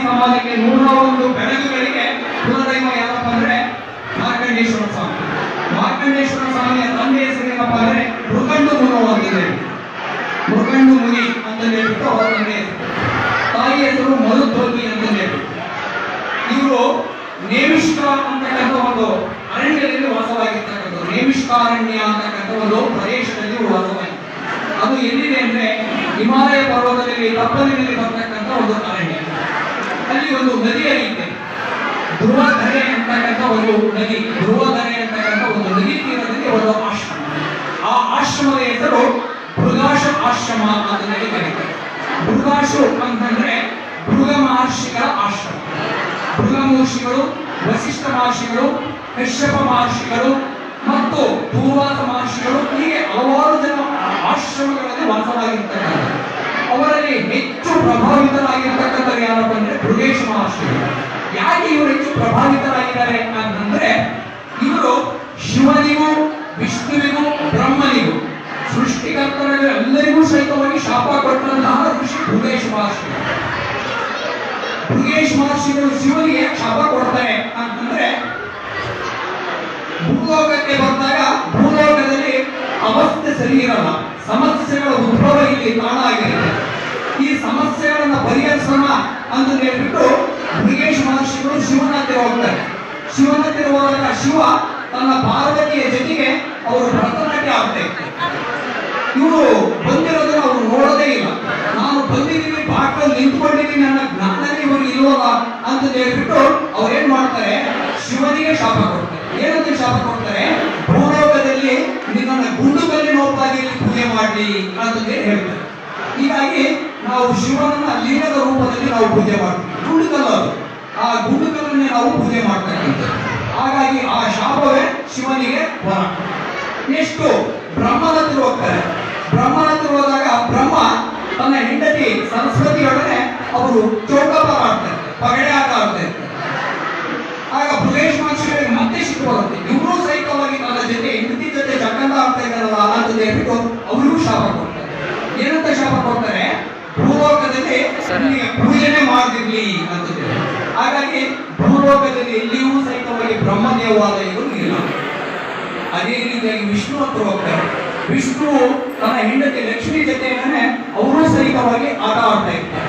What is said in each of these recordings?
ಸಮಾಜಕ್ಕೆ 101 ಬೆಳಗುಗಳಿಗೆ ಕುಲದೈವ ಯಾರಪ್ಪ ಅಂದ್ರೆ ಮಾರ್ಕಂಡೇಶ್ವರ ಸ್ವಾಮಿ. ಮಾರ್ಕಂಡೇಶ್ವರ ಸ್ವಾಮಿಯ ತಂದೆ ಹೆಸರು ಏನಪ್ಪ ಅಂದ್ರೆ ಮೃಗಂಡು ಮುನು ಅಂತಿದೆ. ಮೃಗಂಡು ಮುನಿ ಅಂತ ಹೇಳ್ಬಿಟ್ಟು ಅವರ ತಂದೆ ಹೆಸರು. ತಾಯಿ ಹೆಸರು ಮರುಧ್ವನಿ ಅಂತ ಹೇಳ್ಬಿಟ್ಟು. ಇವರು ನೇಮಿಷ್ಕ ಅಂತಕ್ಕಂಥ ಒಂದು ಅರಣ್ಯದಲ್ಲಿ ವಾಸವಾಗಿರ್ತಕ್ಕಂಥದ್ದು. ನೇಮಿಷ್ಕಾರಣ್ಯ ಅಂತಕ್ಕಂಥ ಒಂದು ಪ್ರದೇಶದಲ್ಲಿ ವಾಸವಾಗಿದೆ. ಅದು ಎಲ್ಲಿದೆ ಅಂದ್ರೆ ಹಿಮಾಲಯ ಪರ್ವತದಲ್ಲಿ ತಪ್ಪಲಿನಲ್ಲಿ ಬರ್ತಕ್ಕಂಥ ಒಂದು ಅರಣ್ಯ. ಅಲ್ಲಿ ಒಂದು ನದಿ ಹರಿಯುತ್ತೆ, ಧ್ರುವಧರೆ ಅಂತಕ್ಕಂಥ ಒಂದು ನದಿ. ಧ್ರುವಧರೆ ಅಂತಕ್ಕಂಥ ಒಂದು ನದಿ ತೀರದಲ್ಲಿ ಒಂದು ಆಶ್ರಮ. ಆ ಆಶ್ರಮದ ಹೆಸರು ಭೃಗಾಶು ಆಶ್ರಮ ಅಂತ ಕರೀತಾರೆ. ಭೃಗಾಶು ಅಂತಂದ್ರೆ ಭೃಗ ಮಹರ್ಷಿಗಳ ಆಶ್ರಮ. ಭೃಗ ಮಹರ್ಷಿಗಳು, ವಸಿಷ್ಠ ಮಹರ್ಷಿಗಳು, ಕಶ್ಯಪ ಮಹರ್ಷಿಗಳು ಮತ್ತು ದೂರ್ವಾಸ ಮಹರ್ಷಿಗಳು ಹೀಗೆ ಹಲವಾರು ಜನ ಆಶ್ರಮಗಳಲ್ಲಿ ವಾಸವಾಗಿರ್ತಕ್ಕಂಥ. ಅವರಲ್ಲಿ ಹೆಚ್ಚು ಪ್ರಭಾವಿತರಾಗಿರ್ತಕ್ಕಂಥವ್ರು ಯಾರಪ್ಪ ಅಂದ್ರೆ ಭೃಗೇಶ ಮಹರ್ಷಿಗಳು. ಯಾಕೆ ಇವರು ಹೆಚ್ಚು ಪ್ರಭಾವಿತರಾಗಿದ್ದಾರೆ ಅಂತಂದ್ರೆ ಇವರು ಶಿವನಿಗೂ ವಿಷ್ಣುವಿಗೂ ಬ್ರಹ್ಮನಿಗೂ ಸೃಷ್ಟಿಕರ್ತರಲ್ಲಿ ಎಲ್ಲರಿಗೂ ಸಹಿತವಾಗಿ ಶಾಪ ಕೊಟ್ಟಂತಹ ಋಷಿ ಭೃಗೇಶ ಮಹರ್ಷಿಗಳು. ಭೃಗೇಶ ಮಹರ್ಷಿಗಳು ಶಿವನಿಗೆ ಶಾಪ ಕೊಡ್ತಾರೆ ಅಂತಂದ್ರೆ ಭೂಲೋಕಕ್ಕೆ ಬಂದಾಗ ಭೂಲೋಕದಲ್ಲಿ ಅವಸ್ಥೆ ಸರಿ ಇರಲ್ಲ, ಸಮಸ್ಯೆಗಳ ಉದ್ಭವ ಇಲ್ಲಿ ಕಾರಣ ಆಗಿರುತ್ತೆ. ಈ ಸಮಸ್ಯೆಗಳನ್ನ ಪರಿಹರಿಸೋಣ ಅಂತ ಹೇಳ್ಬಿಟ್ಟು ಭೃಗೇಶ ಮಹರ್ಷಿಗಳು ಶಿವನ ಹತ್ತಿರ ಹೋಗ್ತಾರೆ. ಶಿವನ ಹತ್ತಿರ ಹೋದಾಗ ಶಿವ ತನ್ನ ಪಾರ್ವತಿಯ ಜೊತೆಗೆ ಅವರು ಭರತನಾಟ್ಯ ಆಗ್ತಾ ಇರ್ತಾರೆ. ಇವರು ಬಂದಿರೋದನ್ನ ಅವರು ನೋಡೋದೇ ಇಲ್ಲ. ನಾನು ಬಂದಿದ್ದೀನಿ, ಬಾಟಲ್ಲಿ ನಿಂತ್ಕೊಂಡಿದ್ದೀನಿ ಅನ್ನೋ ಜ್ಞಾನನೇ ಇವರು ಇಲ್ವಲ್ಲ ಅಂತ ಹೇಳ್ಬಿಟ್ಟು ಅವ್ರೇನ್ ಮಾಡ್ತಾರೆ, ಶಿವನಿಗೆ ಶಾಪ ಕೊಡ್ತಾರೆ. ಏನಂತ ಶಾಪ ಕೊಡ್ತಾರೆ, ಭೂಲೋಕದಲ್ಲಿ ನಿನ್ನನ್ನು ಗುಂಡುಕಲ್ಲಿನ ಒಪ್ಪಾಗಿಯಲ್ಲಿ ಪೂಜೆ ಮಾಡಲಿ ಅಂತ ಹೇಳ್ತಾರೆ. ಹೀಗಾಗಿ ನಾವು ಶಿವನನ್ನ ಲಿಂಗದ ರೂಪದಲ್ಲಿ ನಾವು ಪೂಜೆ ಮಾಡ್ತೀವಿ. ಗುಂಡುಕಲ್ಲು, ಆ ಗುಂಡುಕಲ್ಲನ್ನೇ ನಾವು ಪೂಜೆ ಮಾಡ್ತಕ್ಕಂಥದ್ದು. ಹಾಗಾಗಿ ಆ ಶಾಪವೇ ಶಿವನಿಗೆ ವರ. ನೆಕ್ಸ್ಟ್ ಬ್ರಹ್ಮನ ಹತ್ರ ಹೋಗ್ತಾರೆ. ಬ್ರಹ್ಮನ ಹತ್ರ ಹೋದಾಗ ಬ್ರಹ್ಮ ತನ್ನ ಹೆಂಡತಿ ಸರಸ್ವತಿಯೊಡನೆ ಅವರು ಚೌಕಾಬಾರ ಆಡ್ತಾರೆ, ಪಗಡೆ ಆಟ ಆಡ್ತಾ ಇರ್ತಾರೆ. ಆಗ ಭೃಗೇಶ ಮಹರ್ಷಿಗಳಿಗೆ ಮತ್ತೆ ಸಿಟ್ಟು ಬರುತ್ತೆ. ಇವರು ಸಹಿತವಾಗಿ ನನ್ನ ಜೊತೆ ಹೆಂಡತಿ ಜೊತೆ ಚಕ್ಕಂದ ಆಗ್ತಾ ಇದ್ದಾರಲ್ಲ ಅಂತ ಹೇಳ್ಬಿಟ್ಟು ಅವರಿಗೂ ಶಾಪ ಕೊಡ್ತಾರೆ. ಏನಂತ ಶಾಪ ಕೊಡ್ತಾರೆ, ಭೂಲೋಕದಲ್ಲಿ ಪೂಜೆನೆ ಮಾಡದಿರ್ಲಿ ಅಂತ. ಹಾಗಾಗಿ ಭೂಲೋಕದಲ್ಲಿ ಎಲ್ಲಿಯೂ ಸಹಿತವಾಗಿ ಬ್ರಹ್ಮ ದೇವಾಲಯಗಳು ಇಲ್ಲ. ಅದೇ ರೀತಿಯಾಗಿ ವಿಷ್ಣು ಹತ್ರ ಹೋಗ್ತಾರೆ. ವಿಷ್ಣು ತನ್ನ ಹೆಂಡತಿ ಲಕ್ಷ್ಮಿ ಜೊತೆಗೇನೆ ಅವರು ಸಹಿತವಾಗಿ ಆಟ ಆಡ್ತಾ ಇರ್ತಾರೆ.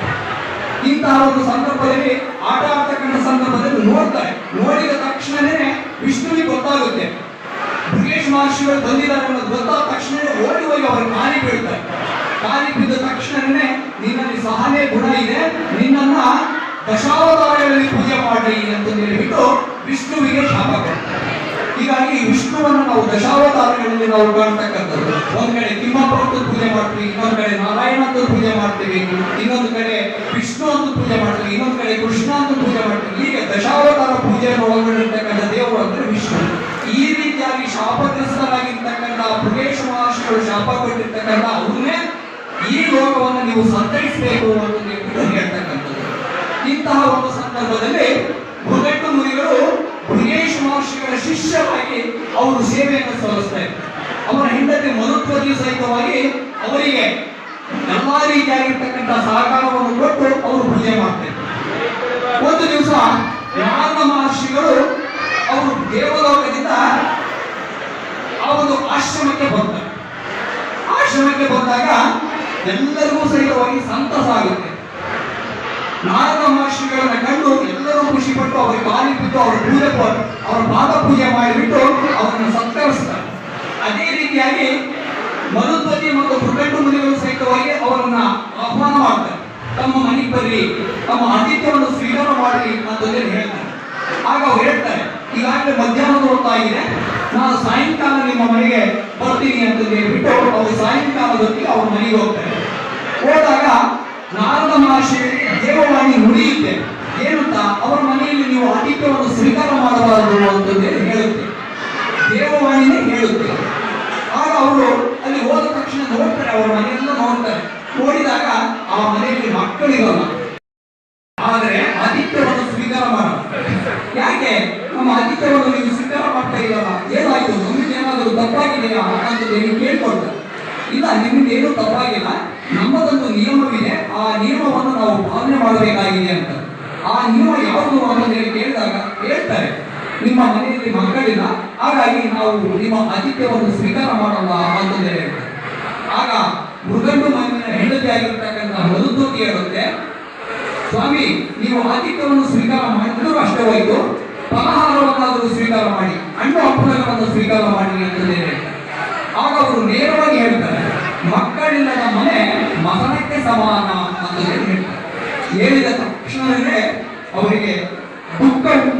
ಇಂತಹ ಒಂದು ಸಂದರ್ಭದಲ್ಲಿ ಆಟ ಆಡ್ತಕ್ಕಂಥ ಸಂದರ್ಭದಲ್ಲಿ ನೋಡ್ತಾರೆ. ನೋಡಿದ ತಕ್ಷಣನೇ ವಿಷ್ಣುವಿಗೆ ಗೊತ್ತಾಗುತ್ತೆ ಭೃಗೇಶ ಮಹರ್ಷಿಗಳು ಬಂದಿದ್ದಾರೆ ಅನ್ನೋದು ಗೊತ್ತಾದ ತಕ್ಷಣ ಓಡಿ ಹೋಗಿ ಅವರು ಕಾಲಿ ಬೀಳ್ತಾರೆ. ಕಾಲಿ ಬಿದ್ದ ತಕ್ಷಣನೇ ನಿನ್ನಲ್ಲಿ ಸಹನೆ ಗುಣ ಇದೆ, ನಿನ್ನನ್ನ ದಶಾವತಾರಗಳಲ್ಲಿ ಪೂಜೆ ಮಾಡಿ ಅಂತ ಹೇಳಿಬಿಟ್ಟು ವಿಷ್ಣುವಿಗೆ ಶಾಪ ಕೊಡ್ತಾರೆ. ಹೀಗಾಗಿ ವಿಷ್ಣುವನ್ನು ನಾವು ದಶಾವತಾರಗಳಲ್ಲಿ ನಾವು ಕಾಣ್ತಕ್ಕಂಥದ್ದು. ಒಂದ್ ಕಡೆ ತಿಮ್ಮಪ್ಪ ಅಂತ ಪೂಜೆ ಮಾಡ್ತೀವಿ, ಇನ್ನೊಂದ್ ಕಡೆ ನಾರಾಯಣ ಅಂತ ಪೂಜೆ ಮಾಡ್ತೀವಿ, ಇನ್ನೊಂದು ಕಡೆ ವಿಷ್ಣು ಅಂತ ಪೂಜೆ ಮಾಡ್ತೀವಿ, ಇನ್ನೊಂದು ಕಡೆ ಕೃಷ್ಣ ಅಂತ ಪೂಜೆ ಮಾಡ್ತೀವಿ. ಹೀಗೆ ದಶಾವತಾರ ಪೂಜೆಯನ್ನು ಒಳಗೊಂಡಿರ್ತಕ್ಕಂಥ ದೇವರು ಅಂದ್ರೆ ವಿಷ್ಣು. ಈ ರೀತಿಯಾಗಿ ಶಾಪಗ್ರಸ್ತರಾಗಿರ್ತಕ್ಕಂಥ ಭೃಗೇಶ ಮಹರ್ಷಿಗಳು ಶಾಪ ಕೊಟ್ಟಿರ್ತಕ್ಕಂಥ ಅವ್ರನ್ನೇ ಈ ಲೋಕವನ್ನು ನೀವು ಸಂತೈಸಬೇಕು ಅಂತ ಹೇಳ್ತಕ್ಕಂಥದ್ದು. ಇಂತಹ ಒಂದು ಸಂದರ್ಭದಲ್ಲಿ ಭೃಗಂಡು ಮುನಿಗಳು ಭೃಗೇಶ ಮಹರ್ಷಿಗಳ ಶಿಷ್ಯರಾಗಿ ಅವರು ಸೇವೆಯನ್ನು ಸಲ್ಲಿಸ್ತಾ ಇದ್ದಾರೆ. ಅವರ ಹೆಂಡತಿ ಮರುತ್ವದಿ ಸಹಿತವಾಗಿ ಅವರಿಗೆ ಎಲ್ಲಾ ರೀತಿಯಾಗಿರ್ತಕ್ಕಂಥ ಸಹಕಾರವನ್ನು ಕೊಟ್ಟು ಅವರು ಪೂಜೆ ಮಾಡ್ತಾರೆ. ಒಂದು ದಿವಸ ನಾರದ ಮಹರ್ಷಿಗಳು ಅವರು ದೇವಲೋಕದಿಂದ ಆ ಒಂದು ಆಶ್ರಮಕ್ಕೆ ಬರ್ತಾರೆ. ಆಶ್ರಮಕ್ಕೆ ಬಂದಾಗ ಎಲ್ಲರಿಗೂ ಸಹಿತವಾಗಿ ಸಂತಸ ಆಗುತ್ತೆ. ನಾರದ ಮಹರ್ಷಿಗಳನ್ನ ಕಂಡು ಎಲ್ಲರೂ ಖುಷಿ ಪಟ್ಟು ಅವರಿಗೆ ಕಾಲಿ ಬಿದ್ದು ಅವರ ಪೂಜೆ ಅವರ ಪಾದ ಪೂಜೆ ಮಾಡಿಬಿಟ್ಟು ಅವರನ್ನು ಸತ್ಕರಿಸ್ತಾರೆ. ಅದೇ ರೀತಿಯಾಗಿ ಮರುಧ್ವನಿ ಮತ್ತು ಭೃಗಂಡು ಮುನಿಗಳು ಸಹಿತವಾಗಿ ಅವರನ್ನ ಆಹ್ವಾನ ಮಾಡ್ತಾರೆ. ತಮ್ಮ ಮನೆಗೆ ಬರ್ರಿ, ತಮ್ಮ ಆತಿಥ್ಯವನ್ನು ಸ್ವೀಕಾರ ಮಾಡಿ ಅಂತ ಹೇಳ್ತಾರೆ. ಆಗ ಅವ್ರು ಹೇಳ್ತಾರೆ, ಈಗಾಗಲೇ ಮಧ್ಯಾಹ್ನದ ಹೊತ್ತಾಗಿದೆ, ನಾನು ಸಾಯಂಕಾಲ ನಿಮ್ಮ ಮನೆಗೆ ಬರ್ತೀನಿ ಅಂತ ಹೇಳ್ಬಿಟ್ಟು ಅವರು ಸಾಯಂಕಾಲದೊತ್ತಿಗೆ ಅವ್ರ ಮನೆಗೆ ಹೋಗ್ತಾರೆ. ಹೋದಾಗ ನಾರದ ಮಹರ್ಷಿ ದೇವವಾಣಿ ನುಡಿಯುತ್ತೆ. ಏನಂತ, ಅವರ ಮನೆಯಲ್ಲಿ ನೀವು ಆತಿಥ್ಯವನ್ನು ಸ್ವೀಕಾರ ಮಾಡಬಾರದು ಅಂತಂದು ಹೇಳುತ್ತೆ. ದೇವವಾಣಿನೇ ಹೇಳುತ್ತೆ. ಆಗ ಅವರು ಅಲ್ಲಿ ಹೋದ ತಕ್ಷಣ ನೋಡ್ತಾರೆ, ಅವರ ಮನೆಯೆಲ್ಲ ನೋಡ್ತಾರೆ. ನೋಡಿದಾಗ ಆ ಮನೆಯಲ್ಲಿ ಮಕ್ಕಳಿರಲ್ಲ, ಆದರೆ ಆತಿಥ್ಯವನ್ನು ಸ್ವೀಕಾರ ಮಾಡಲ್ಲ. ಯಾಕೆ ನಮ್ಮ ಆತಿಥ್ಯವನ್ನು ನೀವು ಸ್ವೀಕಾರ ಮಾಡ್ತಾ ಇರಲ್ಲ, ಏನಾಯ್ತು, ನಮ್ಗೆ ಏನಾದರೂ ತಪ್ಪಾಗಿದೆಯಾ ಅಂತ ಕೇಳ್ಕೊಳ್ತಾರೆ. ಇಲ್ಲ, ನಿಮ್ಗೆ ಏನು ತಪ್ಪಾಗಿಲ್ಲ, ನಮ್ಮದೊಂದು ನಿಯಮವಿದೆ, ಆ ನಿಯಮವನ್ನು ನಾವು ಪಾಲನೆ ಮಾಡಬೇಕಾಗಿದೆ ಅಂತ. ಆ ನಿಯಮ ಯಾವುದು ಅಂತ ಹೇಳಿ ಕೇಳಿದಾಗ ಹೇಳ್ತಾರೆ, ನಿಮ್ಮ ಮನೆಯಲ್ಲಿ ಮಕ್ಕಳಿಲ್ಲ, ಹಾಗಾಗಿ ನಾವು ನಿಮ್ಮ ಆತಿಥ್ಯವನ್ನು ಸ್ವೀಕಾರ ಮಾಡಲ್ಲ ಅಂತಂದು ಹೇಳ್ತಾರೆ. ಆಗ ಮೃಗಂಡು ಮನೆಯ ಹೆಂಡತಿ ಆಗಿರ್ತಕ್ಕಂಥ ಮಧುತೂತಿ ಹೇಳುತ್ತೆ, ಸ್ವಾಮಿ ನೀವು ಆತಿಥ್ಯವನ್ನು ಸ್ವೀಕಾರ ಮಾಡಿದ್ರು ಅಷ್ಟೇ ಹೋಯ್ತು, ಫಲಹಾರವನ್ನಾದರೂ ಸ್ವೀಕಾರ ಮಾಡಿ, ಹಣ್ಣು ಹಂಪಲಗಳನ್ನು ಸ್ವೀಕಾರ ಮಾಡಿ ಅಂತಂದೇ ಹೇಳ್ತಾರೆ. ಆಗ ಅವರು ನೇರವಾಗಿ ಹೇಳ್ತಾರೆ, ಮಕ್ಕಳಿಲ್ಲದ ಮನೆ ಮಸನಕ್ಕೆ ಸಮಾನ ಅಂತ ಹೇಳ್ತಾರೆ. ಹೇಳಿದ ತಕ್ಷಣವೇ ಅವರಿಗೆ ದುಃಖ ಉಂಟು